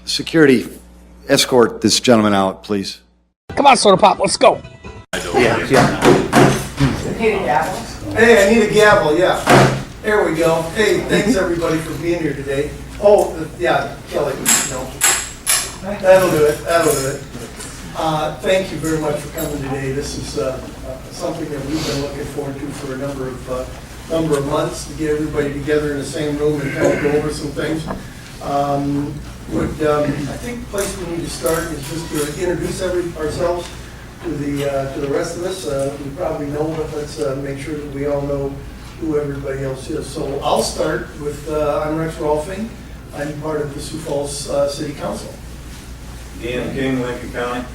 Security, escort this gentleman out, please. Come on, Soda Pop, let's go. Yeah. Need a gavel? Hey, I need a gavel, yeah. There we go. Hey, thanks everybody for being here today. Oh, yeah, Kelly, no. That'll do it, that'll do it. Thank you very much for coming today. This is something that we've been looking forward to for a number of months, to get everybody together in the same room and kind of go over some things. I think the place we need to start is just to introduce ourselves to the rest of us. We probably know, but let's make sure that we all know who everybody else is. So I'll start with, I'm Rex Rolfing. I'm part of the Sioux Falls City Council. Dan King, Lincoln County.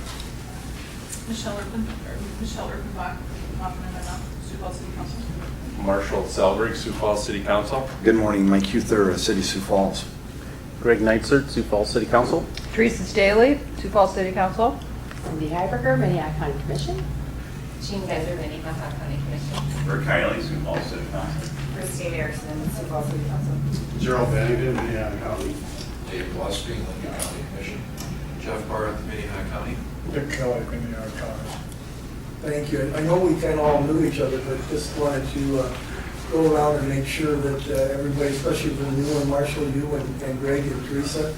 Michelle Urbanbach, Sioux Falls City Council. Marshall Selberg, Sioux Falls City Council. Good morning, Mike Huther, City Sioux Falls. Greg Neitzer, Sioux Falls City Council. Teresa Staley, Sioux Falls City Council. Cindy Heiberger, Minnehaha County Commission. Jean Geiser, Minnehaha County Commission. Rick Kiley, Sioux Falls City Council. Christine Erickson, Sioux Falls City Council. Gerald Bennington, Minnehaha County. Dave Gillespie, Lincoln County Commission. Jeff Barth, Minnehaha County. Dick Kelly, Minnehaha County. Thank you. I know we kind of all knew each other, but just wanted to go around and make sure that everybody, especially the new one, Marshall, you and Greg and Teresa,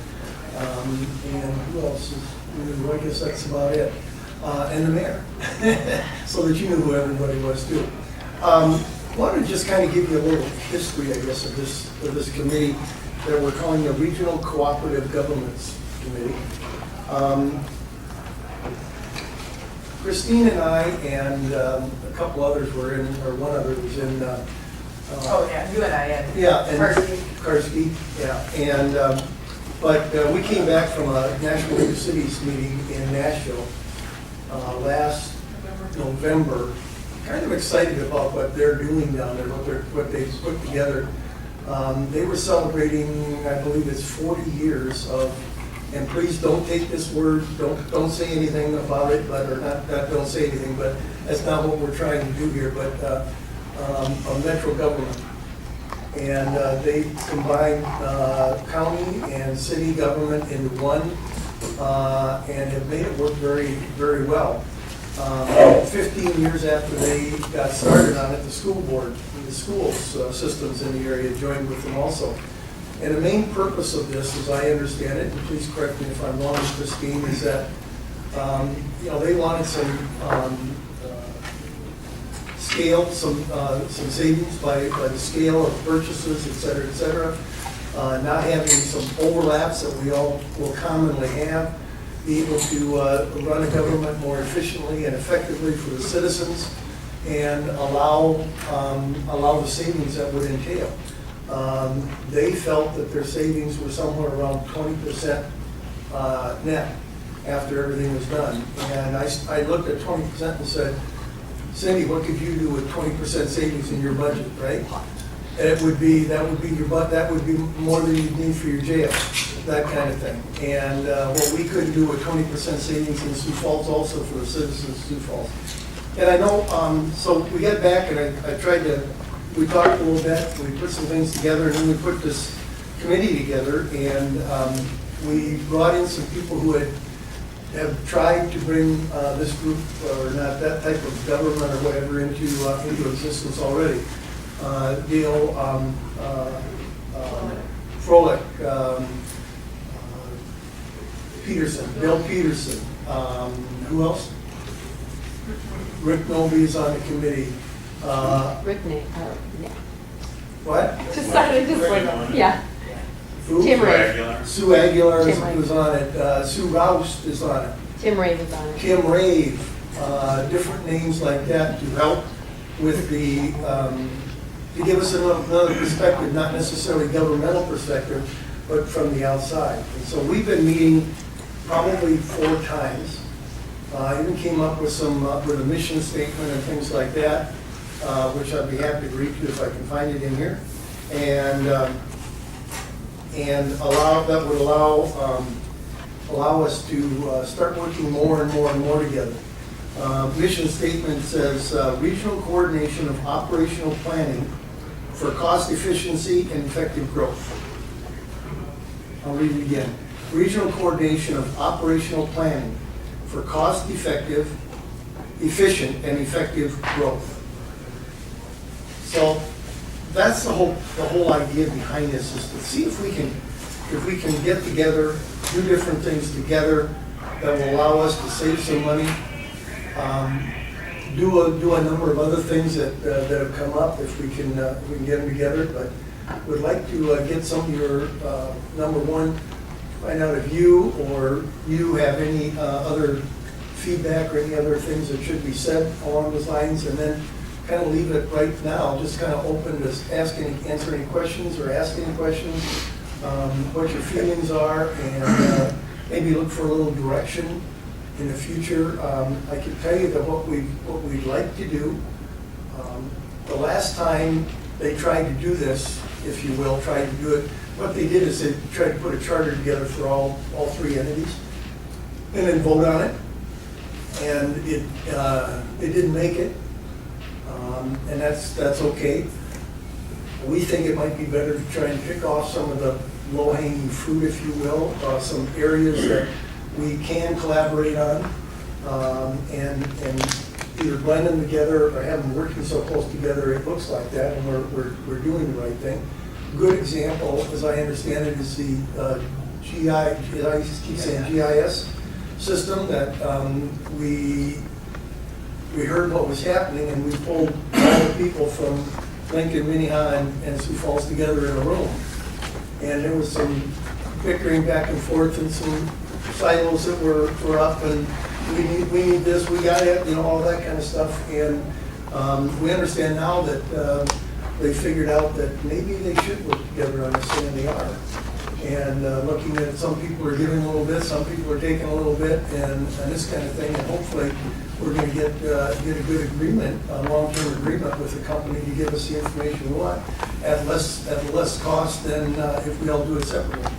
and who else is new? I guess that's about it. And the mayor, so that you knew who everybody was too. Wanted to just kind of give you a little history, I guess, of this committee that we're calling the Regional Cooperative Governments Committee. Christine and I and a couple others were in, or one other was in. Oh, yeah, you and I had. Yeah, and Karski. yeah, and but we came back from a National League of Cities meeting in Nashville last November. Kind of excited about what they're doing down there, what they've put together. They were celebrating, I believe it's 40 years of. And please don't take this word, don't say anything about it, but, or not don't say anything, but that's not what we're trying to do here, but a metro government. And they combined county and city government into one and have made it work very, very well. 15 years after they got started on it, the school board, the schools systems in the area joined with them also. And the main purpose of this, as I understand it, and please correct me if I'm wrong, Christine, is that they wanted some scale, some savings by the scale of purchases, et cetera, not having some overlaps that we all will commonly have, be able to run a government more efficiently and effectively for the citizens, and allow the savings that would entail. They felt that their savings were somewhere around 20% net after everything was done. And I looked at 20% and said, Cindy, what could you do with 20% savings in your budget, right? And that would be more than you'd need for your jail, that kind of thing. And what we couldn't do with 20% savings in Sioux Falls also for the citizens of Sioux Falls. And I know, so we got back and I tried to, we talked a little bit, we put some things together, and then we put this committee together, and we brought in some people who have tried to bring this group, or not that type of government or whatever, into existence already. Dale Froelich, Bill Peterson, who else? Rick Noby is on the committee. Rick Nate, What? just started this one, yeah. Who? Tim Ray. Sue Aguilar Tim Ray. was on it. Sue Roust is on it. Tim Ray was on it. Kim Rave, different names like that to help with the, to give us another perspective, not necessarily governmental perspective, but from the outside. And so we've been meeting probably 4 times. I even came up with with a mission statement and things like that, which I'd be happy to read to you if I can find it in here. And that would allow us to start working more and more and more together. Mission statement says regional coordination of operational planning for cost efficiency and effective growth. I'll read it again. regional coordination of operational planning for cost-effective, efficient, and effective growth. So that's the whole idea behind this, is to see if we can get together, do different things together that will allow us to save some money, do a number of other things that have come up if we can get them together. But would like to get some of your, number one, find out if you or you have any other feedback or any other things that should be said along those lines, and then kind of leave it right now, just kind of open to answer any questions or ask any questions, what your feelings are, and maybe look for a little direction in the future. I can tell you that what we'd like to do, the last time they tried to do this, if you will, tried to do it, what they did is they tried to put a charter together for all three entities and then vote on it. And it didn't make it, and that's okay. We think it might be better to try and pick off some of the low-hanging fruit, if you will, some areas that we can collaborate on, and either blend them together or have them working so close together it looks like that, and we're doing the right thing. Good example, as I understand it, is the GIS system that we heard what was happening, and we pulled all the people from Lincoln, Minnehaha, and Sioux Falls together in a room. And there was some bickering back and forth and some silos that were up, and we need this, we got it, all that kind of stuff. And we understand now that they figured out that maybe they should work together on this, and they are. And looking at some people are giving a little bit, some people are taking a little bit, and this kind of thing. And hopefully, we're going to get a good agreement, a long-term agreement with the company to give us the information we want at less cost than if we all do it separately.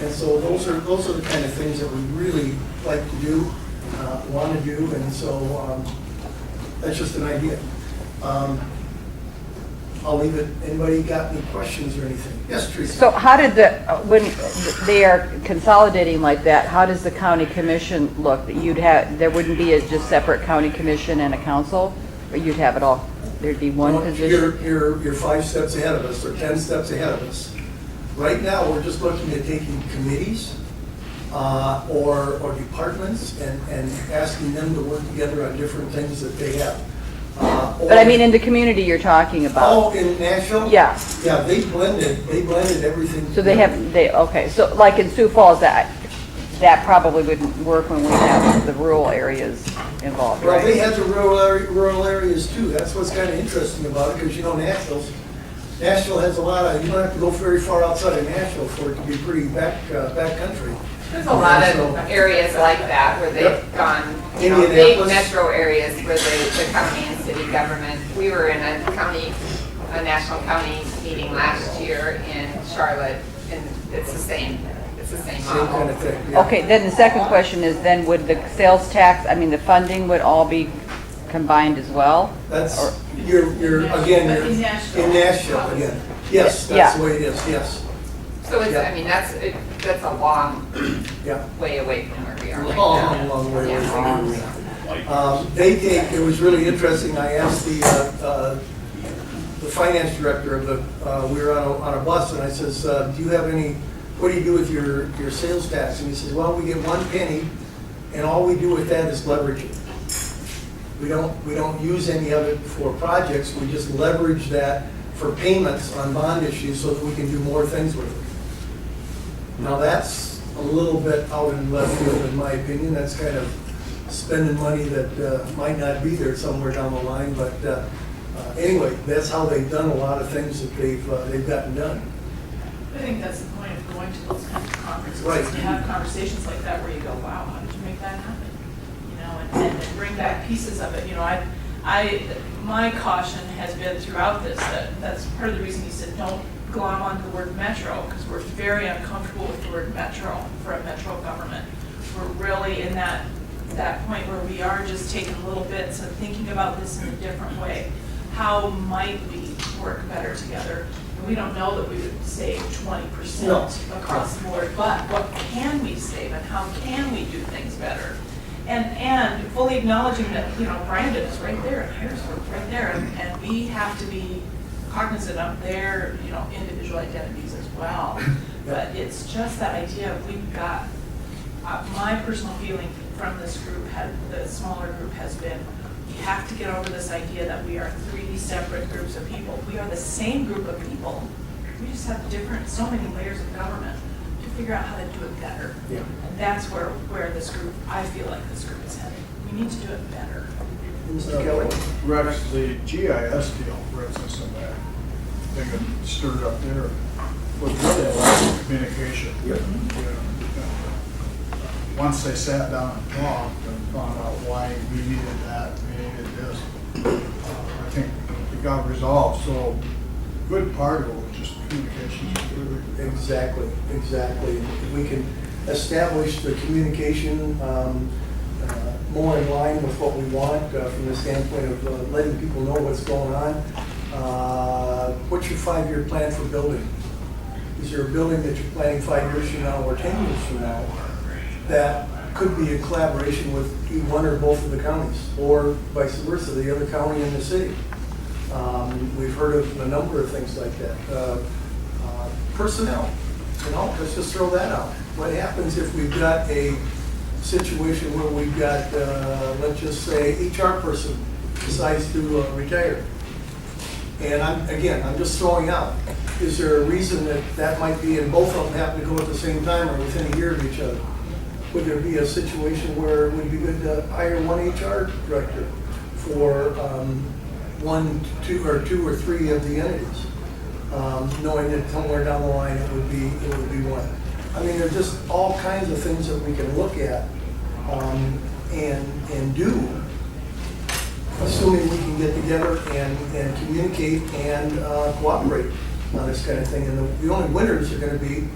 And so those are the kind of things that we really like to do, want to do, and so that's just an idea. I'll leave it. Anybody got any questions or anything? Yes, Teresa. So how did when they are consolidating like that, how does the county commission look? There wouldn't be a just separate county commission and a council, or you'd have it all? There'd be one position? You're 5 steps ahead of us, or 10 steps ahead of us. Right now, we're just looking at taking committees or departments and asking them to work together on different things that they have. But I mean, in the community you're talking about. Oh, in Nashville? Yeah. Yeah, they blended everything. So okay, so like in Sioux Falls, that probably wouldn't work when we have the rural areas involved, right? Well, they had the rural areas too. That's what's kind of interesting about it, because Nashville has a lot of, you don't have to go very far outside of Nashville for it to be pretty back country. There's a lot of areas like that where they've gone, big Indianapolis. metro areas where the county and city government. We were in a national county meeting last year in Charlotte, and it's the same Same model. kind of thing. Yeah. Okay, then the second question is, then would the sales tax, the funding would all be combined as well? That's, you're in Nashville again. Yes, that's the way it is, yes. So it's, Yeah. that's a long Yeah. way away from where we are right now. Long way away Yeah. from here. It was really interesting. I asked the finance director of we were on a bus, and I says, what do you do with your sales tax? And he says, well, we get 1 penny, and all we do with that is leverage it. We don't use any of it for projects. We just leverage that for payments on bond issues so that we can do more things with it. Now that's a little bit out in left field in my opinion. That's kind of spending money that might not be there somewhere down the line. But anyway, that's how they've done a lot of things that they've gotten done. I think that's the point of going to those kinds of conferences. Right. To have conversations like that where you go, wow, how did you make that happen? And bring back pieces of it. My caution has been throughout this that's part of the reason he said don't glom onto the word metro, because we're very uncomfortable with the word metro for a metro government. We're really in that point where we are just taking little bits and thinking about this in a different way. How might we work better together? we don't know that we would save 20% No. across the board, but what can we save and how can we do things better? And fully acknowledging that, Brandon is right there and Harrisburg's right there, and we have to be cognizant of their, individual identities as well. But it's just that idea of we've got, my personal feeling from this group, the smaller group has been, we have to get over this idea that we are 3 separate groups of people. We are the same group of people. We just have so many layers of government to figure out how to do it better. Yeah. And that's where this group, I feel like this group is headed. We need to do it better. Mr. Kelly? Rex, the GIS deal, for instance, and that thing that stirred up there was really a lack of communication. Yep. Once they sat down and talked and found out why we needed that, we needed this, I think it got resolved. So a good part of it was just communication. Exactly. If we can establish the communication more in line with what we want from the standpoint of letting people know what's going on. What's your 5-year plan for building? Is there a building that you're planning 5 years from now or 10 years from now that could be a collaboration with one or both of the counties, or vice versa, the other county and the city? We've heard of a number of things like that. Personnel, let's just throw that out. What happens if we've got a situation where we've got, let's just say, HR person decides to retire? And I'm just throwing out, is there a reason that might be, and both of them happen to go at the same time or within a year of each other? Would there be a situation where it would be good to hire one HR director for 1, 2, or 3 of the entities, knowing that somewhere down the line it would be one? I mean, there's just all kinds of things that we can look at and do, assuming we can get together and communicate and cooperate on this kind of thing. And the only winners are going to be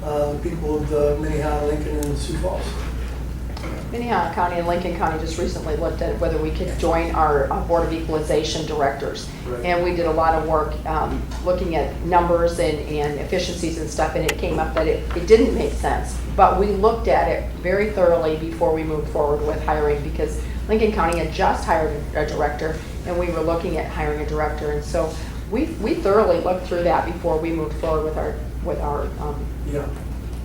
the people of the Minnehaha, Lincoln, and Sioux Falls. Minnehaha County and Lincoln County just recently looked at whether we could join our Board of Equalization directors. Right. And we did a lot of work looking at numbers and efficiencies and stuff, and it came up that it didn't make sense. But we looked at it very thoroughly before we moved forward with hiring, because Lincoln County had just hired a director, and we were looking at hiring a director. And so we thoroughly looked through that before we moved forward with our Yeah.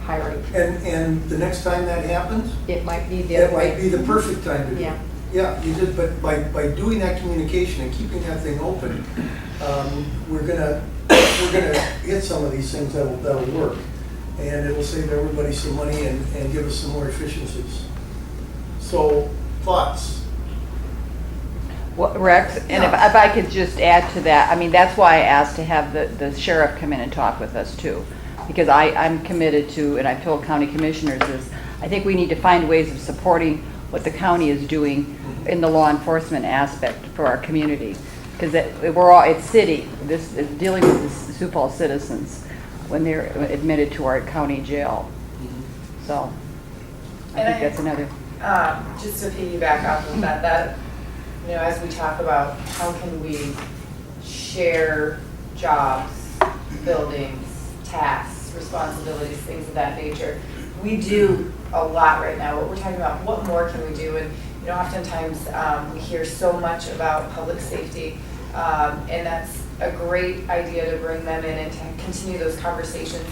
hiring. And the next time that happens, It might be the it other way. might be the perfect time to do it. Yeah. Yeah, you did, but by doing that communication and keeping that thing open, we're gonna hit some of these things that'll work. And it'll save everybody some money and give us some more efficiencies. So, thoughts? Well, Rex, and if I could just add to that, I mean, that's why I asked to have the sheriff come in and talk with us too. Because I'm committed to, and I've told county commissioners is, I think we need to find ways of supporting what the county is doing in the law enforcement aspect for our community. Because it's city, this is dealing with the Sioux Falls citizens when they're admitted to our county jail. So, I think that's another. Just to piggyback off of that, as we talk about how can we share jobs, buildings, tasks, responsibilities, things of that nature, we do a lot right now. What we're talking about, what more can we do? And oftentimes we hear so much about public safety, and that's a great idea to bring them in and to continue those conversations.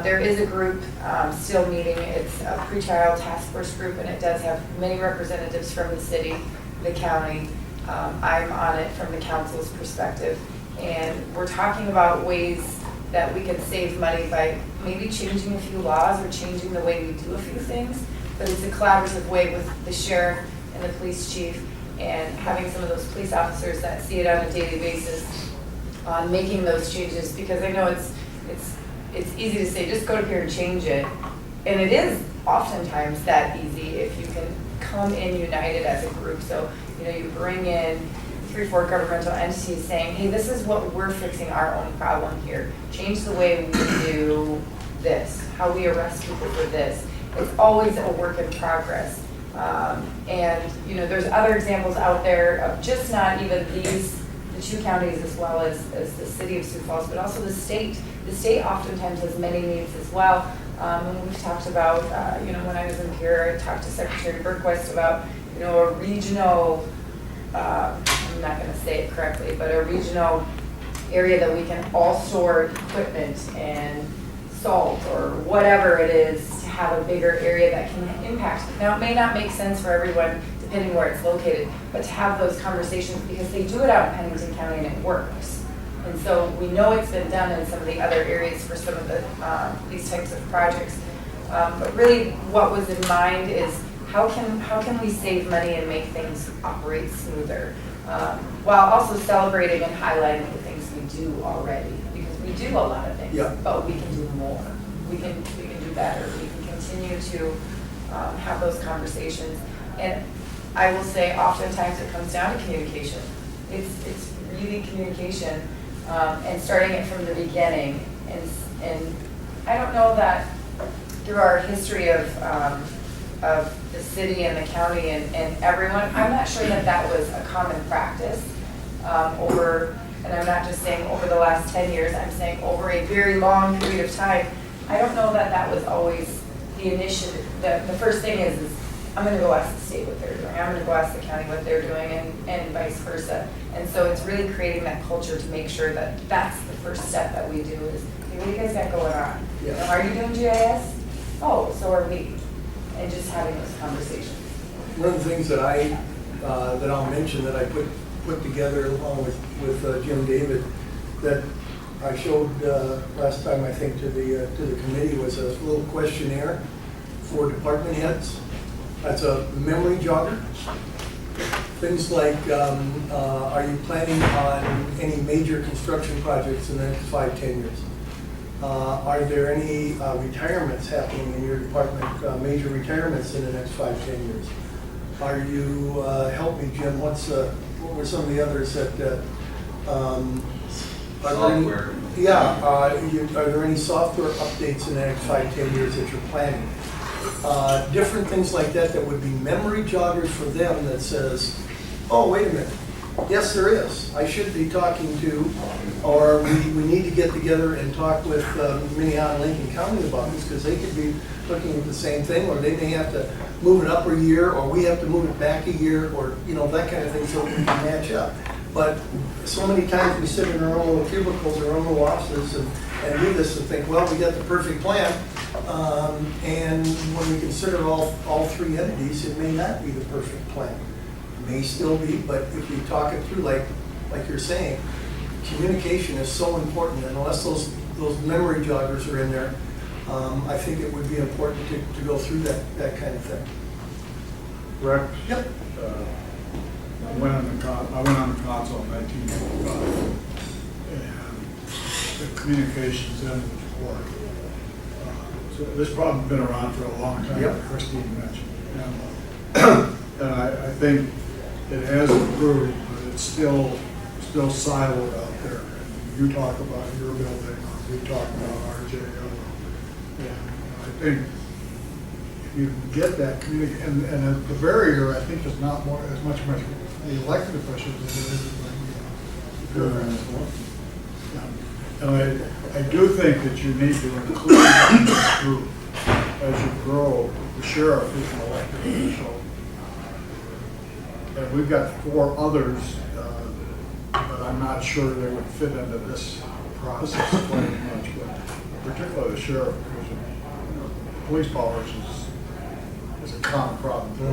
There is a group still meeting. It's a pretrial task force group, and it does have many representatives from the city, the county. I'm on it from the council's perspective, and we're talking about ways that we can save money by maybe changing a few laws or changing the way we do a few things. But it's a collaborative way with the sheriff and the police chief, and having some of those police officers that see it on a daily basis on making those changes, because I know it's easy to say, just go to here and change it. And it is oftentimes that easy if you can come in united as a group. So, you bring in 3 or 4 governmental entities saying, hey, this is what we're fixing our own problem here. Change the way we do this, how we arrest people for this. It's always a work in progress. And there's other examples out there of just not even the two counties as well as the city of Sioux Falls, but also the state. The state oftentimes has many needs as well. And we've talked about, when I was in Pierre, I talked to Secretary Berquist about, a regional, I'm not going to say it correctly, but a regional area that we can all store equipment and salt or whatever it is to have a bigger area that can impact. Now, it may not make sense for everyone depending where it's located, but to have those conversations because they do it out in Pennington County and it works. And so we know it's been done in some of the other areas for some of the these types of projects. But really what was in mind is how can we save money and make things operate smoother while also celebrating and highlighting the things we do already, because we do a lot of things, Yeah. but we can do more. We can do better. We can continue to have those conversations. And I will say oftentimes it comes down to communication. It's really communication and starting it from the beginning. And I don't know that through our history of the city and the county and everyone, I'm not sure that was a common practice over, and I'm not just saying over the last 10 years, I'm saying over a very long period of time. I don't know that was always the initiative. The first thing is I'm going to go ask the state what they're doing. I'm going to go ask the county what they're doing and vice versa. And so it's really creating that culture to make sure that that's the first step that we do is, hey, what do you guys got going on? Yeah. Are you doing GIS? Oh, so are we. And just having those conversations. One of the things that I'll mention that I put together along with Jim David that I showed last time I think to the committee was a little questionnaire for department heads. That's a memory jogger. Things like, are you planning on any major construction projects in the next 5-10 years? Are there any retirements happening in your department, major retirements in the next 5-10 years? Are you, help me Jim, what were some of the others that, Software. Are there any software updates in the next 5-10 years that you're planning? Different things like that would be memory joggers for them that says, oh, wait a minute. Yes, there is. I should be talking to, or we need to get together and talk with Minnehaha and Lincoln County about this because they could be looking at the same thing, or they may have to move it up a year, or we have to move it back a year, or that kind of thing so we can match up. But so many times we sit in our own little cubicles, our own little offices, and do this and think, well, we got the perfect plan. And when we consider all three entities, it may not be the perfect plan. It may still be, but if we talk it through, like you're saying, communication is so important. And unless those memory joggers are in there, I think it would be important to go through that kind of thing. Rex? Yep. I went on the council in 1985, and the communications then was poor. So this problem's been around for a long time, Yep. like Christine mentioned. And I think it has improved, but it's still siloed out there. And you talk about your building, we talk about RJO. And I think if you can get that communication, and the barrier, I think, is not as much the elected officials as it is and I do think that you need to include in this group as you grow. The sheriff is an elected official. And we've got 4 others, but I'm not sure they would fit into this process quite as much. But particularly the sheriff, because police powers is a common problem for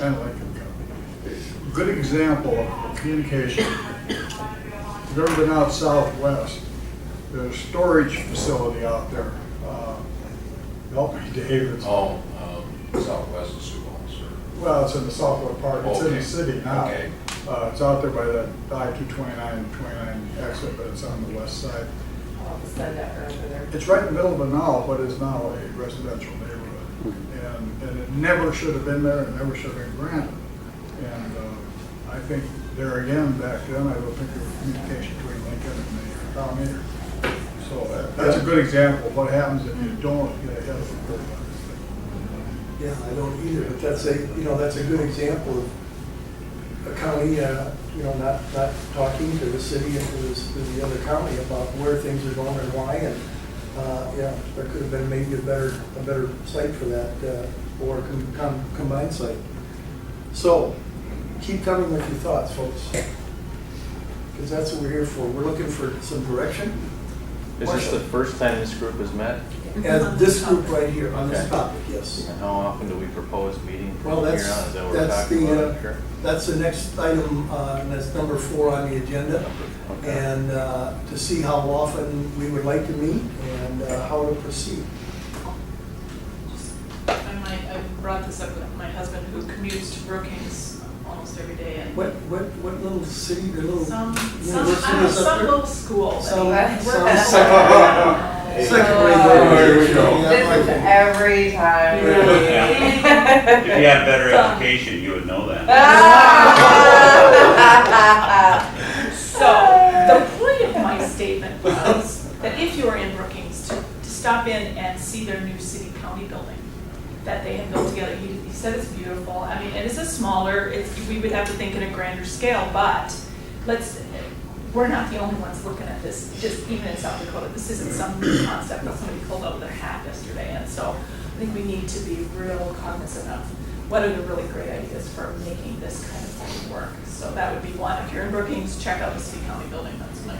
and Lincoln County. Good example of communication. If you've ever been out southwest, there's a storage facility out there. Help me, Dave. Southwest of Sioux Falls. Well, it's in the southwest part. It's in the city now. Okay. It's out there by the I-229 and 29 exit, but it's on the west side. I'll have to send that over there. It's right in the middle of it now, but it's now a residential neighborhood. And it never should have been there, it never should have been granted. And I think there again, back then, I don't think there was communication between Lincoln and the town meeting. So that's a good example of what happens if you don't get ahead of the curve. Yeah, I don't either, but that's a good example of a county not talking to the city and to the other county about where things are going and why, and, yeah, there could have been maybe a better site for that, or combined site. So, keep coming with your thoughts, folks, because that's what we're here for. We're looking for some direction. Is this the first time this group has met? And this group right here on this Okay. topic, yes. And how often do we propose meeting Well, from here that's, on? Is that what we're that's talking the, about? Sure. that's the next item, and that's number 4 on the agenda. Okay. And to see how often we would like to meet and how to proceed. I brought this up with my husband who commutes to Brookings almost every day, and What little city, the little some, I university don't know, is up some there? little school. Some that second grade. There you go. This is every time. If you had better education, you would know that. So, the point of my statement was that if you are in Brookings, to stop in and see their new city-county building that they have built together. He said it's beautiful. I mean, it is a smaller, we would have to think in a grander scale, but we're not the only ones looking at this, just even in South Dakota. This isn't some new concept that somebody pulled out of their hat yesterday. And so I think we need to be real cognizant of what are the really great ideas for making this kind of thing work. So that would be one. If you're in Brookings, check out the city county building. That's my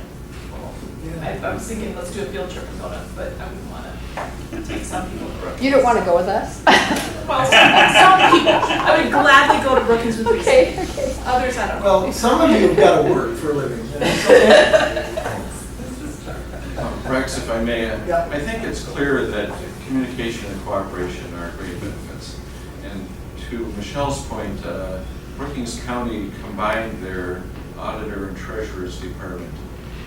I was thinking, let's do a field trip and go to, but I wouldn't want to take some people to Brookings. You don't want to go with us? Well, some people. I would gladly go to Brookings with you. Okay. Others, I don't know. Well, some of you have got to work for a living. And it's okay. Rex, if I may, Yeah. I think it's clear that communication and cooperation are great benefits. And to Michelle's point, Brookings County combined their auditor and treasurer's department.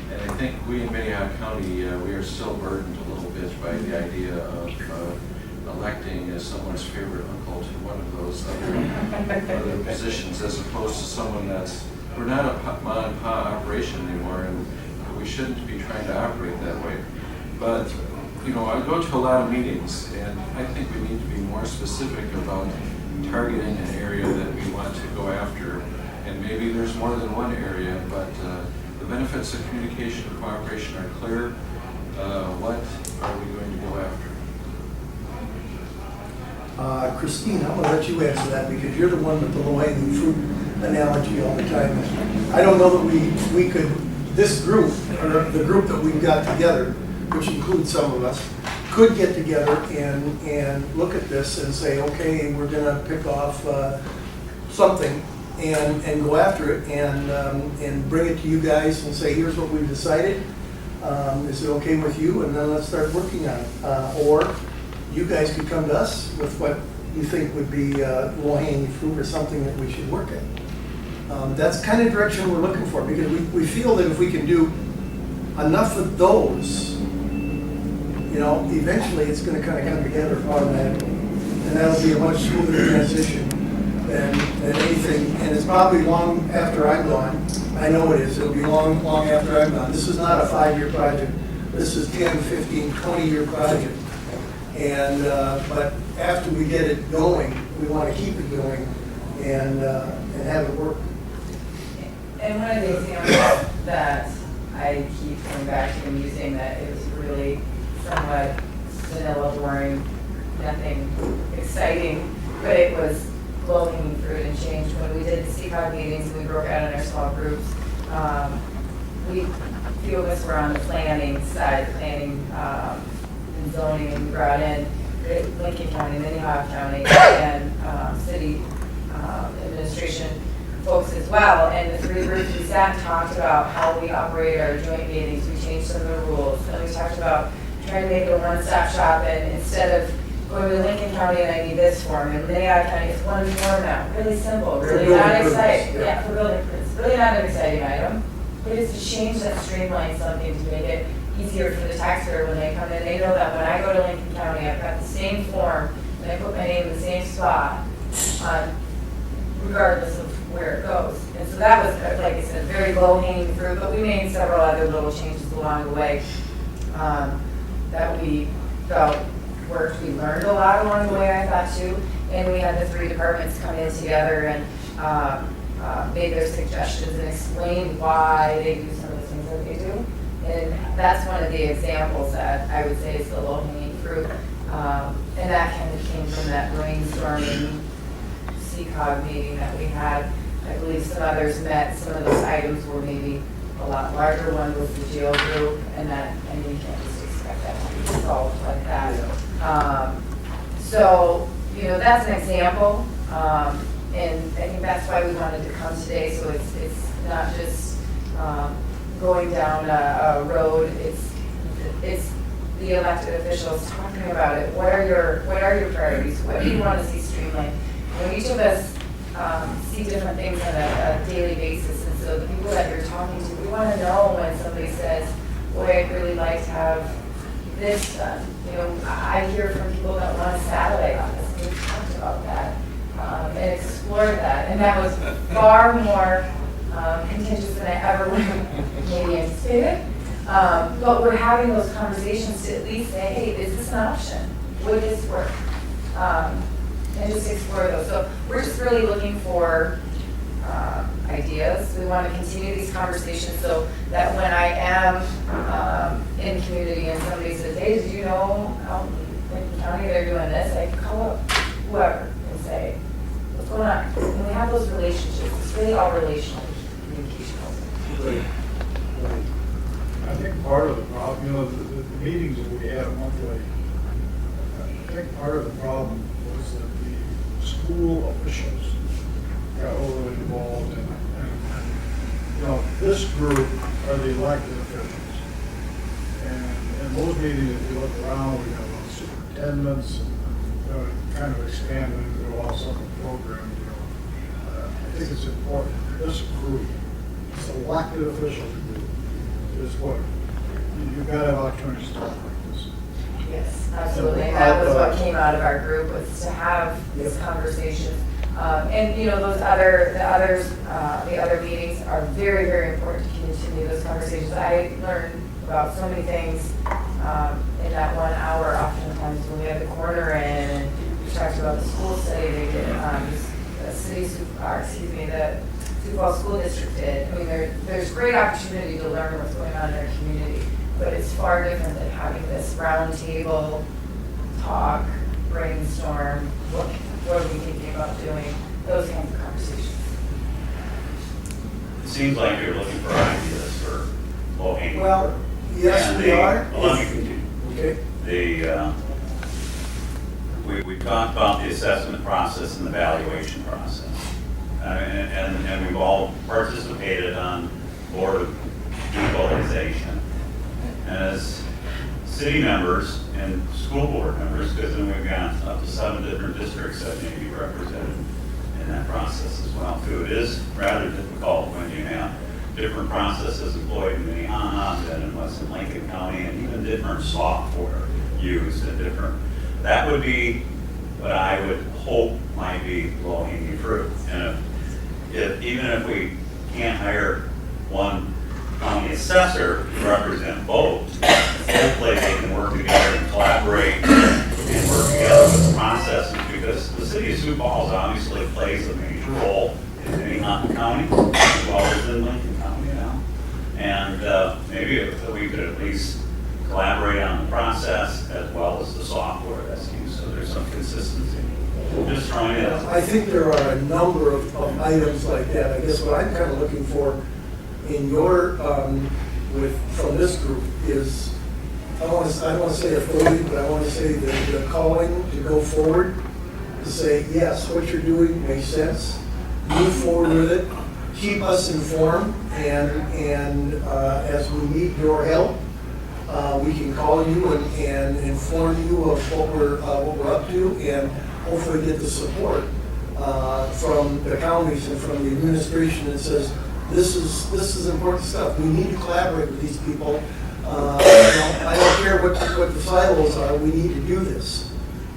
And I think we in Minnehaha County, we are still burdened a little bit by the idea of electing as someone's favorite uncle to one of those other positions, as opposed to someone we're not a mom and pop operation anymore, and we shouldn't be trying to operate that way. But, I go to a lot of meetings, and I think we need to be more specific about targeting an area that we want to go after. And maybe there's more than one area, but the benefits of communication and cooperation are clear. What are we going to go after? Christine, I'm gonna let you answer that because you're the one with the low-hanging fruit analogy all the time. I don't know that we could, this group, or the group that we've got together, which includes some of us, could get together and look at this and say, okay, we're gonna pick off something and go after it and bring it to you guys and say, here's what we've decided. Is it okay with you? And then let's start working on it. Or you guys could come to us with what you think would be low-hanging fruit or something that we should work at. That's the kind of direction we're looking for, because we feel that if we can do enough of those, eventually it's going to kind of come together automatically. And that'll be a much smoother transition than anything. And it's probably long after I'm gone. I know it is. It'll be long after I'm gone. This is not a 5-year project. This is 10, 15, 20-year project. And but after we get it going, we want to keep it going and have it work. And one of the examples that I keep coming back to and using that it was really somewhat vanilla, boring, nothing exciting, but it was low-hanging fruit and change. When we did the CPOC meetings, we broke out in our small groups. We, few of us were on the planning side, planning and zoning, and we brought in Lincoln County, Minnehaha County, and city administration folks as well. And the 3 groups we sat and talked about how we operate our joint meetings. We changed some of the rules, and we talked about trying to make it a one-stop shop. And instead of going to Lincoln County and I need this form, and Minnehaha County, it's one form now. Really simple, really not exciting. Yeah, for building permits. Really not an exciting item. But it's to change that, streamline something to make it easier for the taxpayer when they come in. They know that when I go to Lincoln County, I've got the same form, and I put my name in the same spot, regardless of where it goes. And so that was, like I said, very low-hanging fruit, but we made several other little changes along the way that we felt worked. We learned a lot along the way, I thought, too. And we had the 3 departments come in together and made their suggestions and explained why they do some of the things that they do. And that's one of the examples that I would say is the low-hanging fruit. And that kind of came from that brainstorming CCOG meeting that we had. I believe some others met, some of those items were maybe a lot larger. One was the jail group, and you can't just expect that to be solved like that. So, that's an example. And I think that's why we wanted to come today, so it's not just going down a road, it's the elected officials talking about it. What are your priorities? What do you want to see streamlined? Each of us see different things on a daily basis, and so the people that you're talking to, we want to know when somebody says, boy, I'd really like to have this done. I hear from people that want a satellite office. We've talked about that and explored that, and that was far more contentious than I ever would have maybe anticipated. But we're having those conversations to at least say, hey, is this an option? Would this work? And just explore those. So we're just really looking for ideas. We want to continue these conversations so that when I am in community and somebody says, hey, did you know out in Lincoln County they're doing this? I can call up whoever and say, what's going on? And we have those relationships. It's really all relational communication. Right. I think part of the problem, the meetings that we had monthly, I think part of the problem was that the school officials got overly involved in, this group are the elected officials. And in those meetings, if you look around, we have superintendents and kind of expanded into also the program. I think it's important. This group, this elected officials group, is what you've got to have opportunities to talk like this. Yes, absolutely. And that was what came out of our group, was to have this conversation. And the other meetings are very, very important to continue those conversations. I learned about so many things in that 1 hour. Oftentimes when we had the coroner in, and we talked about the school study they did, the Sioux Falls School District did. I mean, there's great opportunity to learn what's going on in our community, but it's far different than having this round table talk, brainstorm, what are we thinking about doing, those kinds of conversations. It seems like you're looking for ideas for low-hanging. Well, yes, we are. Let me continue. Okay. We talked about the assessment process and the evaluation process. And we've all participated on board of equalization. And as city members and school board members, because then we've got up to 7 different districts that may be represented in that process as well too. It is rather difficult when you have different processes employed in Minnehaha than in Western Lincoln County, and even different software used in different. That would be what I would hope might be low-hanging fruit. And even if we can't hire one county assessor to represent both, hopefully they can work together and collaborate and work together with the processes, because the city of Sioux Falls obviously plays a major role in Minnehaha County as well as in Lincoln County now. And maybe if we could at least collaborate on the process as well as the software that's used, so there's some consistency. Just trying to. I think there are a number of items like that. I guess what I'm kind of looking for in your, from this group is, I don't want to say authority, but I want to say the calling to go forward, to say, yes, what you're doing makes sense, move forward with it, keep us informed, and as we need your help, we can call you and inform you of what we're up to, and hopefully get the support from the counties and from the administration that says, this is important stuff. We need to collaborate with these people. I don't care what the silos are, we need to do this.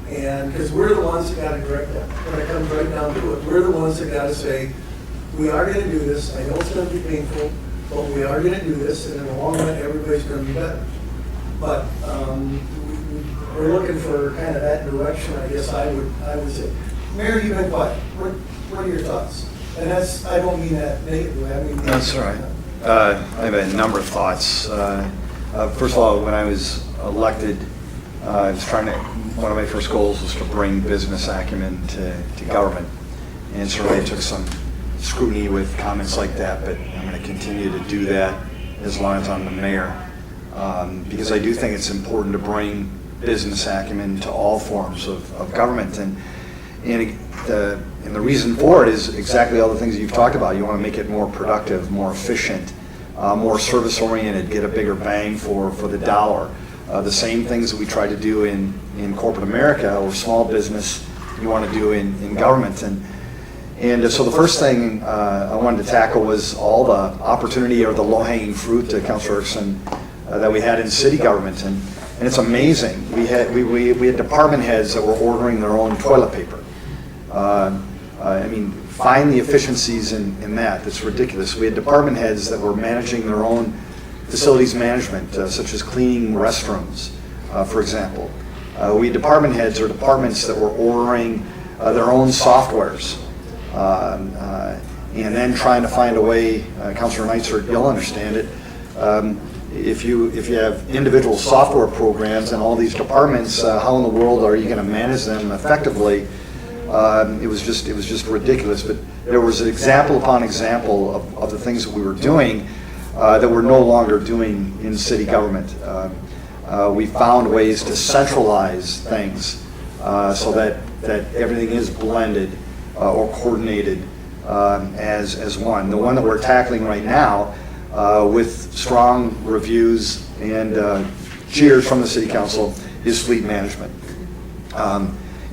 And because we're the ones that got to direct that. When it comes right down to it, we're the ones that got to say, we are going to do this. I know it's going to be painful, but we are going to do this, and in the long run, everybody's going to be better. But we're looking for kind of that direction, I guess I would say. Mayor, you've been quiet. What are your thoughts? And that's, I don't mean that negatively, I mean. That's all right. I have a number of thoughts. First of all, when I was elected, I was trying to, one of my first goals was to bring business acumen to government. And certainly I took some scrutiny with comments like that, but I'm going to continue to do that as long as I'm the mayor. Because I do think it's important to bring business acumen to all forms of government. And the reason for it is exactly all the things you've talked about. You want to make it more productive, more efficient, more service-oriented, get a bigger bang for the dollar. The same things that we try to do in corporate America or small business, you want to do in government. And so the first thing I wanted to tackle was all the opportunity or the low-hanging fruit, Councilor Erickson, that we had in city government. And it's amazing. We had department heads that were ordering their own toilet paper. I mean, find the efficiencies in that. That's ridiculous. We had department heads that were managing their own facilities management, such as cleaning restrooms, for example. We had department heads or departments that were ordering their own softwares, and then trying to find a way. Councilor Neitzer, you'll understand it. If you have individual software programs in all these departments, how in the world are you going to manage them effectively? It was just ridiculous. But there was example upon example of the things that we were doing that we're no longer doing in city government. We found ways to centralize things so that everything is blended or coordinated as one. The one that we're tackling right now with strong reviews and cheers from the city council is fleet management.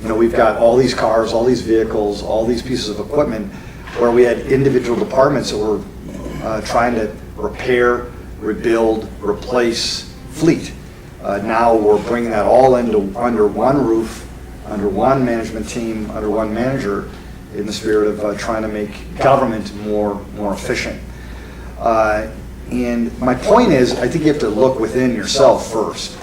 We've got all these cars, all these vehicles, all these pieces of equipment where we had individual departments that were trying to repair, rebuild, replace fleet. Now we're bringing that all under one roof, under one management team, under one manager, in the spirit of trying to make government more efficient. And my point is, I think you have to look within yourself first.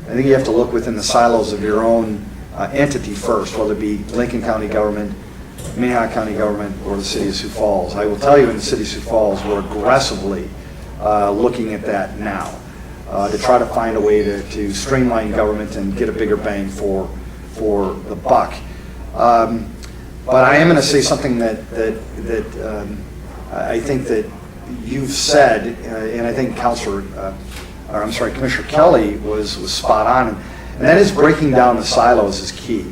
I think you have to look within the silos of your own entity first, whether it be Lincoln County government, Minnehaha County government, or the city of Sioux Falls. I will tell you, in the city of Sioux Falls, we're aggressively looking at that now to try to find a way to streamline government and get a bigger bang for the buck. But I am going to say something that I think that you've said, and I think Commissioner Kelly was spot on, and that is breaking down the silos is key.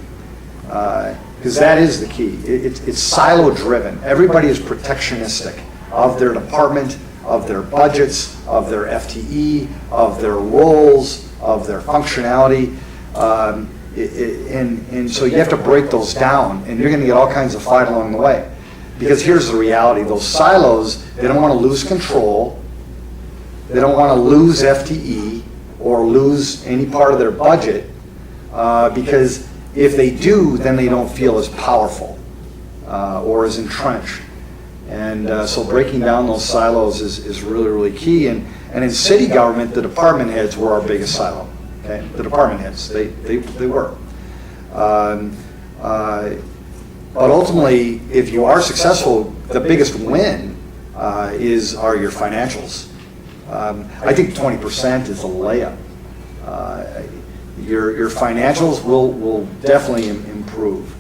Because that is the key. It's silo-driven. Everybody is protectionistic of their department, of their budgets, of their FTE, of their roles, of their functionality. And so you have to break those down, and you're going to get all kinds of fight along the way. Because here's the reality. Those silos, they don't want to lose control. They don't want to lose FTE or lose any part of their budget because if they do, then they don't feel as powerful or as entrenched. And so breaking down those silos is really, really key. And in city government, the department heads were our biggest silo. Okay, the department heads, they were. But ultimately, if you are successful, the biggest win are your financials. I think 20% is a layup. Your financials will definitely improve.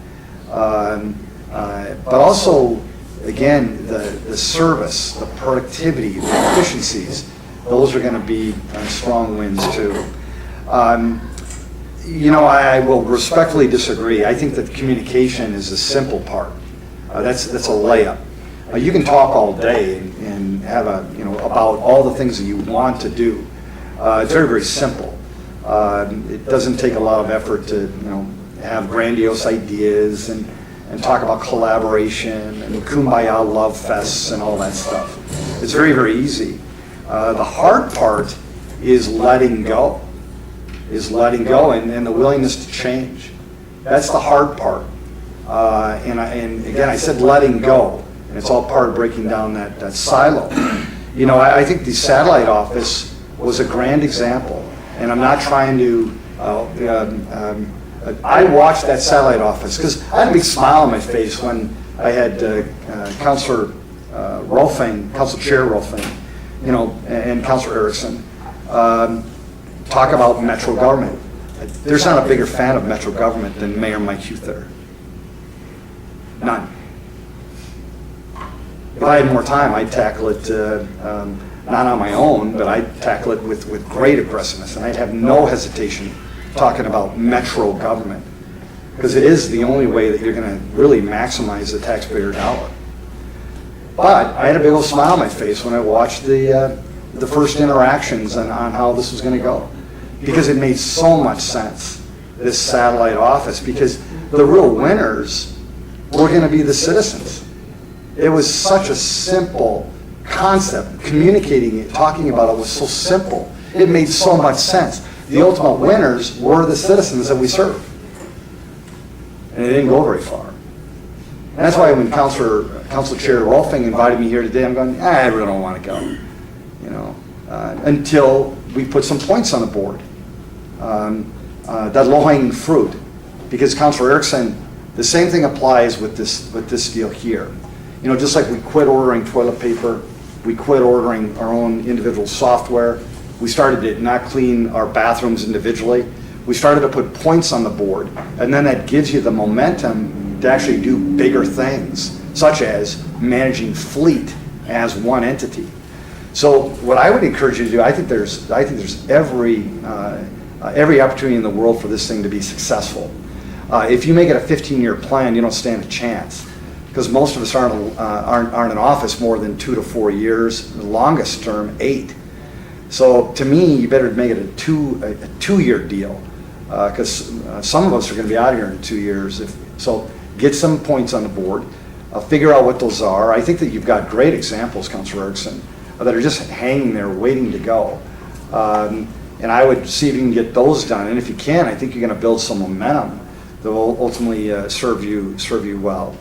But also, again, the service, the productivity, the efficiencies, those are going to be strong wins too. I will respectfully disagree. I think that communication is the simple part. That's a layup. You can talk all day and have about all the things that you want to do. It's very, very simple. It doesn't take a lot of effort to have grandiose ideas and talk about collaboration and kumbaya love fests and all that stuff. It's very, very easy. The hard part is letting go. And the willingness to change. That's the hard part. And again, I said letting go, and it's all part of breaking down that silo. I think the satellite office was a grand example, and I'm not trying to. I watched that satellite office because I had a big smile on my face when I had Councilor Rolfing, Council Chair Rolfing, and Councilor Erickson talk about metro government. There's not a bigger fan of metro government than Mayor Mike Huther. None. If I had more time, I'd tackle it, not on my own, but I'd tackle it with great aggressiveness, and I'd have no hesitation talking about metro government, because it is the only way that you're going to really maximize the taxpayer dollar. But I had a big old smile on my face when I watched the first interactions on how this was going to go, because it made so much sense, this satellite office, because the real winners were going to be the citizens. It was such a simple concept. Communicating it, talking about it was so simple. It made so much sense. The ultimate winners were the citizens that we serve. And it didn't go very far. And that's why when Council Chair Rolfing invited me here today, I'm going, I really don't want to go. Until we put some points on the board. That low-hanging fruit. Because Councilor Erickson, the same thing applies with this deal here. Just like we quit ordering toilet paper, we quit ordering our own individual software, we started to not clean our bathrooms individually, we started to put points on the board, and then that gives you the momentum to actually do bigger things, such as managing fleet as one entity. So what I would encourage you to do, I think there's every opportunity in the world for this thing to be successful. If you make it a 15-year plan, you don't stand a chance, because most of us aren't in office more than 2 to 4 years, the longest term 8. So to me, you better make it a two-year deal, because some of us are going to be out of here in 2 years. So get some points on the board, figure out what those are. I think that you've got great examples, Councilor Erickson, that are just hanging there waiting to go. And I would see if you can get those done. And if you can, I think you're going to build some momentum that will ultimately serve you well.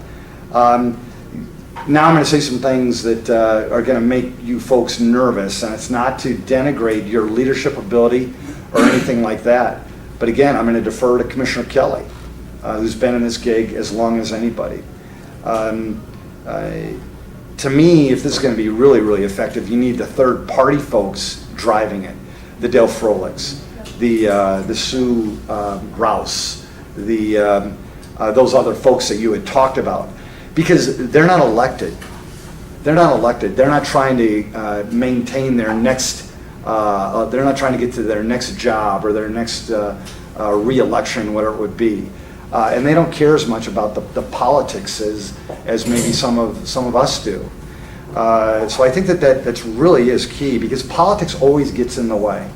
Now I'm going to say some things that are going to make you folks nervous, and it's not to denigrate your leadership ability or anything like that. But again, I'm going to defer to Commissioner Kelly, who's been in this gig as long as anybody. To me, if this is going to be really, really effective, you need the third-party folks driving it. The Dale Frolicks, the Sue Rouse, those other folks that you had talked about. Because they're not elected. They're not elected. They're not trying to maintain their next, they're not trying to get to their next job or their next re-election, whatever it would be. And they don't care as much about the politics as maybe some of us do. So I think that really is key, because politics always gets in the way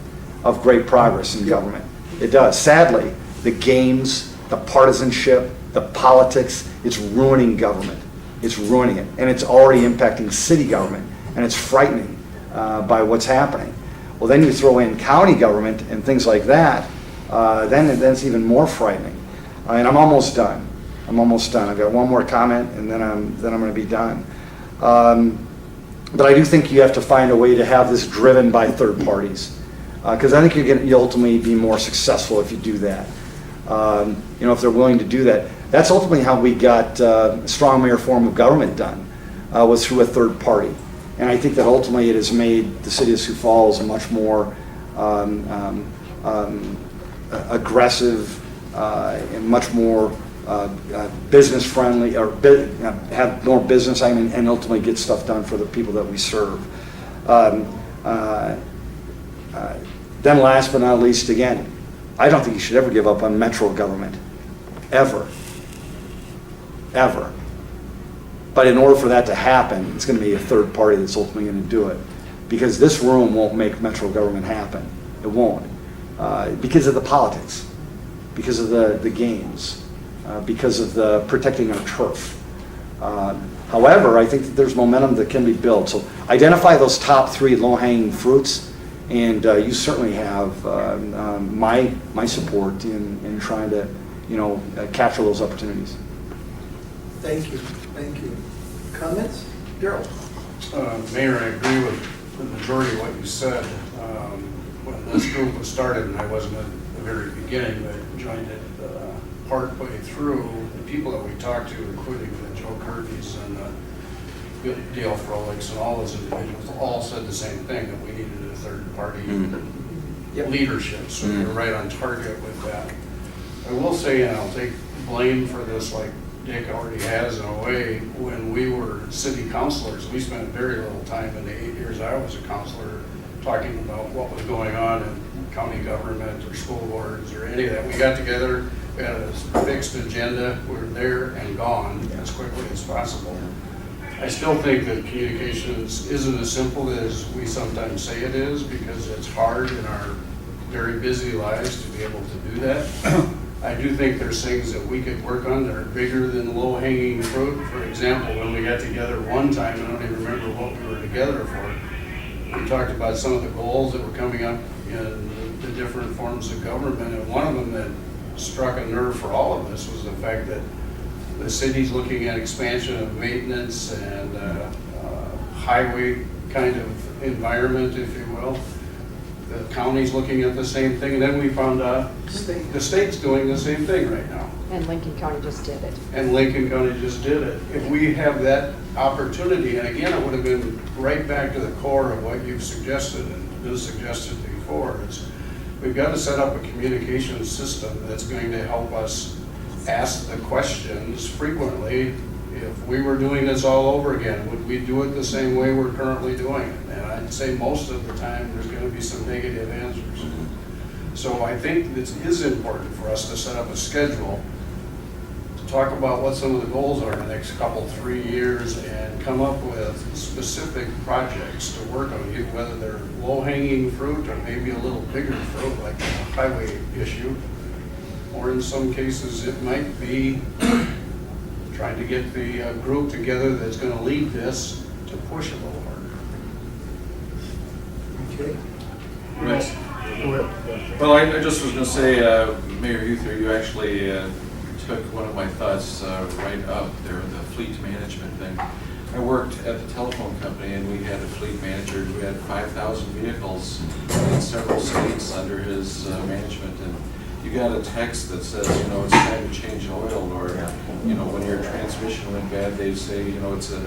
of great progress in government. It does. Sadly, the games, the partisanship, the politics, it's ruining government. It's ruining it. And it's already impacting city government. And it's frightening by what's happening. Well, then you throw in county government and things like that, then it's even more frightening. And I'm almost done. I've got one more comment, and then I'm going to be done. But I do think you have to find a way to have this driven by third parties, because I think you'll ultimately be more successful if you do that. If they're willing to do that. That's ultimately how we got strong mayor form of government done, was through a third party. And I think that ultimately it has made the city of Sioux Falls a much more aggressive and much more business friendly, or have more business, and ultimately get stuff done for the people that we serve. Then last but not least, again, I don't think you should ever give up on metro government. Ever. But in order for that to happen, it's going to be a third party that's ultimately going to do it. Because this room won't make metro government happen. It won't. Because of the politics. Because of the games. Because of the protecting our turf. However, I think that there's momentum that can be built. So identify those top 3 low-hanging fruits, and you certainly have my support in trying to capture those opportunities. Thank you. Comments? Darrell? Mayor, I agree with the majority of what you said. When this group was started, and I wasn't at the very beginning, but joined it partway through, people that we talked to, including the Joe Curtis and Dale Frolicks and all those individuals, all said the same thing, that we needed a third-party leadership, so you're right on target with that. I will say, and I'll take blame for this like Dick already has in a way, when we were city councilors, we spent very little time in the 8 years I was a councilor talking about what was going on in county government or school boards or any of that. We got together, we had a fixed agenda, we were there and gone as quickly as possible. I still think that communications isn't as simple as we sometimes say it is, because it's hard in our very busy lives to be able to do that. I do think there's things that we could work on that are bigger than low-hanging fruit. For example, when we got together one time, I don't even remember what we were together for, we talked about some of the goals that were coming up in the different forms of government, and one of them that struck a nerve for all of us was the fact that the city's looking at expansion of maintenance and highway kind of environment, if you will. The county's looking at the same thing, and then we found out the state's doing the same thing right now. And Lincoln County just did it. And Lincoln County just did it. If we have that opportunity, and again, it would have been right back to the core of what you've suggested and been suggested before, is we've got to set up a communication system that's going to help us ask the questions frequently. If we were doing this all over again, would we do it the same way we're currently doing it? And I'd say most of the time, there's going to be some negative answers. So I think this is important for us to set up a schedule to talk about what some of the goals are in the next couple, 3 years, and come up with specific projects to work on, whether they're low-hanging fruit or maybe a little bigger fruit, like the highway issue. Or in some cases, it might be trying to get the group together that's going to lead this to push a little harder. Okay. Right. Go ahead. Well, I just was going to say, Mayor Uther, you actually took one of my thoughts right up there, the fleet management thing. I worked at the telephone company, and we had a fleet manager who had 5,000 vehicles in several states under his management. And you got a text that says, you know, it's time to change oil, or, you know, when your transmission went bad, they say, you know, it's a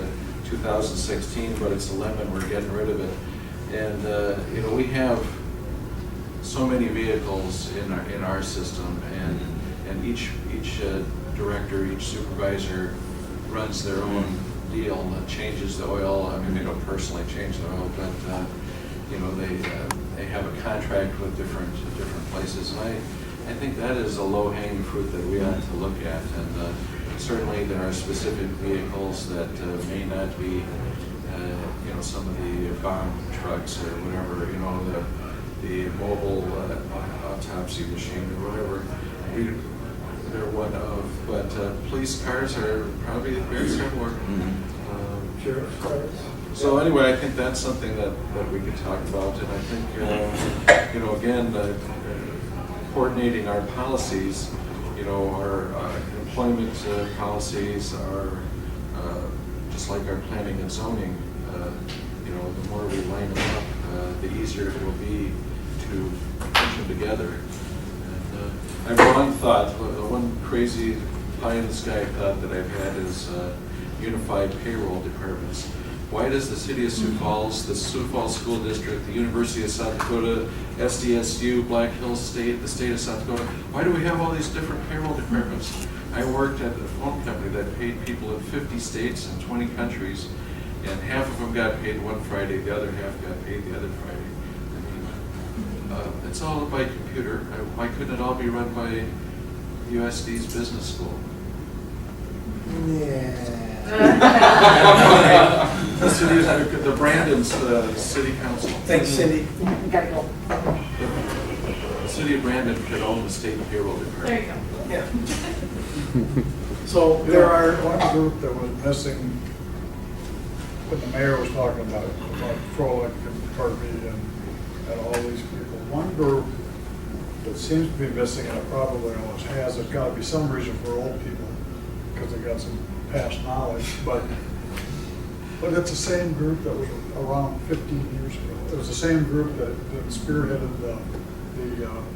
2016, but it's a lemon, we're getting rid of it. And, you know, we have so many vehicles in our system, and each director, each supervisor runs their own deal that changes the oil. I mean, they don't personally change the oil, but, you know, they have a contract with different places. And I think that is a low-hanging fruit that we ought to look at, and certainly there are specific vehicles that may not be, you know, some of the farm trucks or whatever, you know, the mobile autopsy machine or whatever. They're one of, but police cars are probably very similar. Sheriff's cars. So anyway, I think that's something that we could talk about, and I think, you know, again, coordinating our policies, you know, our employment policies are just like our planning and zoning. You know, the more we line them up, the easier it will be to put them together. And I have one thought, one crazy pie-in-the-sky thought that I've had is unified payroll departments. Why does the city of Sioux Falls, the Sioux Falls School District, the University of South Dakota, SDSU, Black Hills State, the state of South Dakota, why do we have all these different payroll departments? I worked at a phone company that paid people in 50 states and 20 countries, and half of them got paid one Friday, the other half got paid the other Friday. I mean, it's all by computer. Why couldn't it all be run by USD's business school? Yeah. The city, the Brandon's city council. Thanks, Cindy. Gotta go. The city of Brandon could own the state payroll department. There you go. Yeah. So there are, One group that was missing, when the mayor was talking about Frolic and Harvey and all these people, one group that seems to be missing, and it probably always has, there's got to be some reason for old people, because they got some past knowledge, but it's the same group that was around 15 years ago. It was the same group that spearheaded the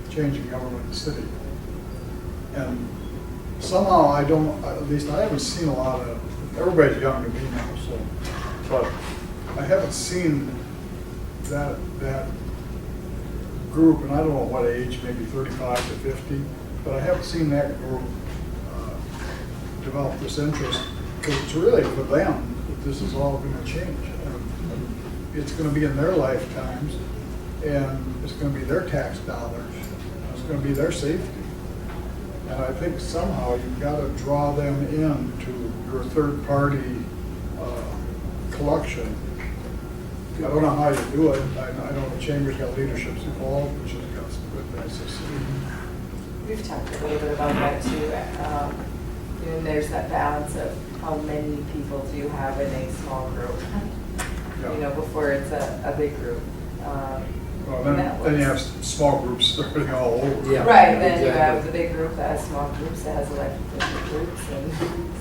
change in government in the city. And somehow I don't, at least I haven't seen a lot of, everybody's younger than me now, so, but I haven't seen that group, and I don't know what age, maybe 35 to 50, but I haven't seen that group develop this interest, because it's really for them that this is all going to change. And it's going to be in their lifetimes, and it's going to be their tax dollars, it's going to be their safety. And I think somehow you've got to draw them into your third-party collection. I don't know how you do it. I know the Chamber's got leaderships involved, which has got some good basis. We've talked a little bit about that too. And there's that balance of how many people do you have in a small group, you know, before it's a big group. Well, then you have small groups starting all over. Yeah. Right, then you have the big group that has small groups, that has elected official groups, and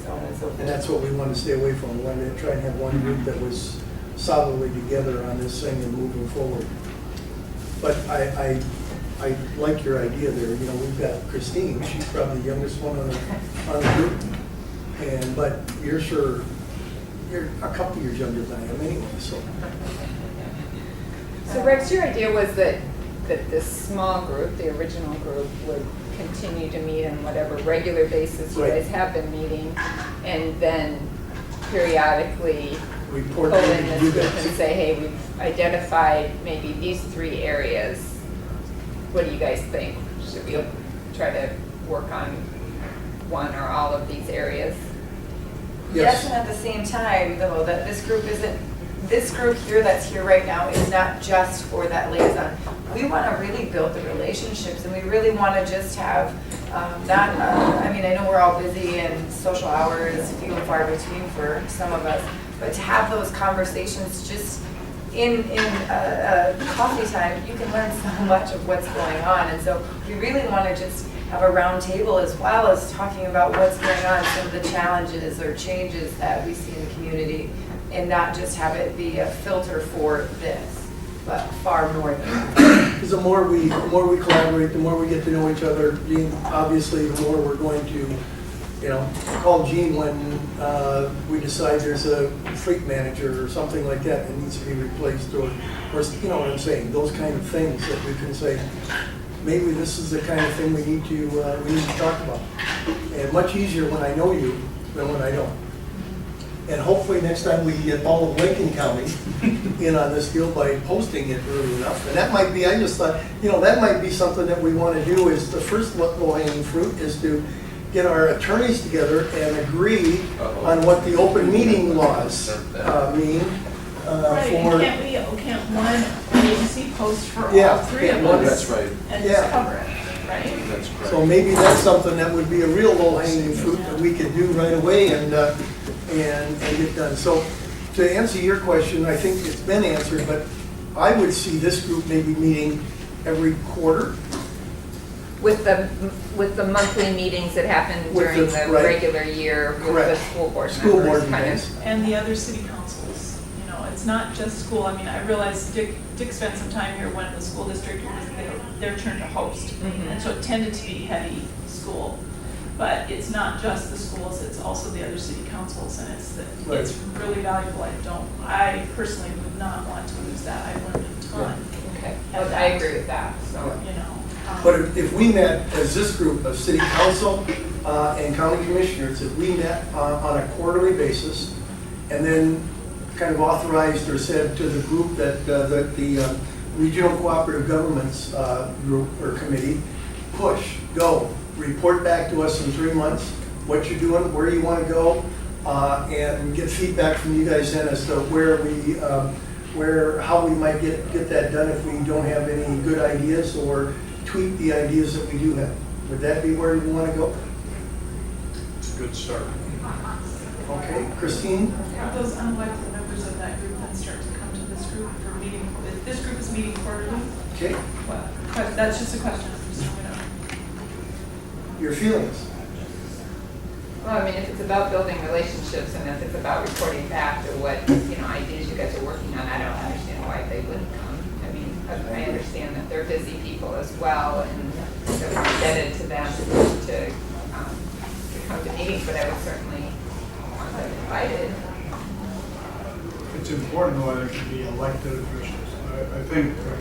so on and so forth. And that's what we want to stay away from. We wanted to try and have one group that was solidly together on this thing and moving forward. But I like your idea there. You know, we've got Christine, she's probably the youngest one on the group. But you're a couple years younger than I am anyway, so. So Rex, your idea was that this small group, the original group, would continue to meet on whatever regular basis you guys have been meeting, and then periodically report pull in to this you group guys. and say, hey, we've identified maybe these 3 areas. What do you guys think? Should we try to work on one or all of these areas? Yes, and at the same time, though, that this group here that's here right now is not just for that liaison. We want to really build the relationships, and we really want to just have I mean, I know we're all busy and social hours few and far between for some of us, but to have those conversations just in coffee time, you can learn so much of what's going on. And so we really want to just have a round table as well as talking about what's going on, some of the challenges or changes that we see in the community, and not just have it be a filter for this, but far more than that. Because the more we collaborate, the more we get to know each other, Gene, obviously, the more we're going to, you know, call Gene when we decide there's a fleet manager or something like that that needs to be replaced, or you know what I'm saying, those kind of things that we can say, maybe this is the kind of thing we need to talk about. And much easier when I know you than when I don't. And hopefully next time we get all of Lincoln County in on this deal by posting it early enough. And that might be, I just thought, you know, that might be something that we want to do, is the first low-hanging fruit is to get our attorneys together and agree on what the open meeting laws mean. Right, and can't one agency post for all Yeah, 3 of us? That's right. And Yeah. just cover it, right? That's correct. So maybe that's something that would be a real low-hanging fruit that we could do right away and get done. So to answer your question, I think it's been answered, but I would see this group maybe meeting every quarter. With the monthly meetings that happen With during the- the right. regular year with Correct. the school board School members, board kind meetings. of. And the other city councils, you know, it's not just school. I mean, I realize Dick spent some time here when the school district, it was their turn to host. Mhm. And so it tended to be heavy school. But it's not just the schools, it's also the other city councils, and Right. it's really valuable. I personally would not want to lose that. I learned a ton, Okay, I agree with that, so. you know. But if we met as this group of city council and county commissioners, if we met on a quarterly basis and then kind of authorized or said to the group that the regional cooperative governments group or committee, push, go, report back to us in 3 months, what you're doing, where you want to go, and get feedback from you guys then as to how we might get that done if we don't have any good ideas, or tweak the ideas that we do have. Would that be where you want to go? It's a good start. Okay, Christine? Have those unelected members of that group then start to come to this group for meeting, if this group is meeting quarterly? Okay, That's just a question, just so we know. your feelings? Well, I mean, if it's about building relationships and if it's about reporting back to what, ideas you guys are working on, I don't understand why they wouldn't come. I mean, I understand that they're busy people as well, and so it's indebted to them to come to meetings, but I would certainly want them invited. It's important though that it can be elected officials. I think what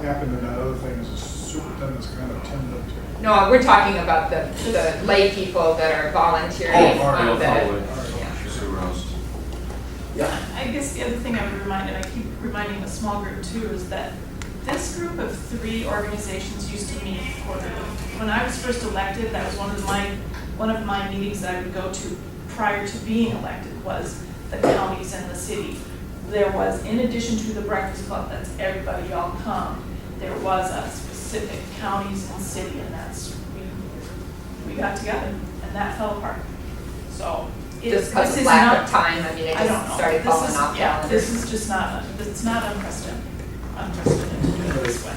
happened in that other thing is the superintendent's kind of tended to. No, we're talking about the lay people that are volunteering all right. on the, Probably. yeah. Sue Rose. Yeah. I guess the other thing I would remind, and I keep reminding the small group too, is that this group of 3 organizations used to meet quarterly. When I was first elected, that was one of my meetings that I would go to prior to being elected, was the counties and the city. There was, in addition to the breakfast club, that's everybody all come, there was a specific counties and city, and that's, we got together, and that fell apart. So, Just because this of is lack not- of time, I mean, it I don't just know. started This falling is- off yeah, calendar. this is just not, it's not unprecedented to do it this way.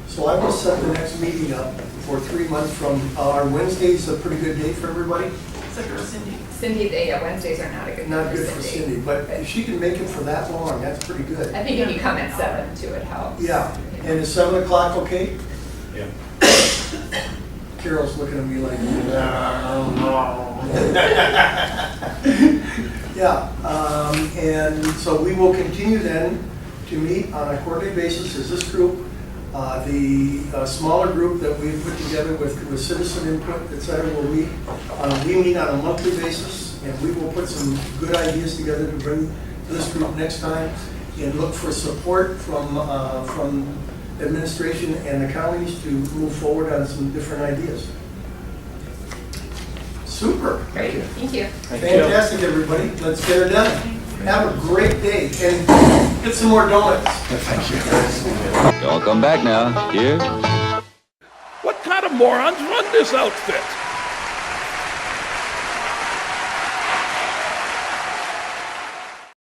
So I will set the next meeting up for 3 months from, our Wednesday's a pretty good day for everybody. Except for Cindy. Cindy, Wednesdays are not a good Not day good for Cindy, but if she can make it for that long, that's pretty good. I think if you come at 7 too, it helps. Yeah, and is 7 o'clock okay? Yeah. Carol's looking at me like, yeah, and so we will continue then to meet on a quarterly basis as this group. The smaller group that we've put together with citizen input, et cetera, will meet. We meet on a monthly basis, and we will put some good ideas together to bring to this group next time, and look for support from administration and the counties to move forward on some different ideas. Super. Great, thank you. Fantastic, everybody. Let's get her done. Have a great day, and get some more donuts. Thank you. Y'all come back now. Here. What kind of morons run this outfit?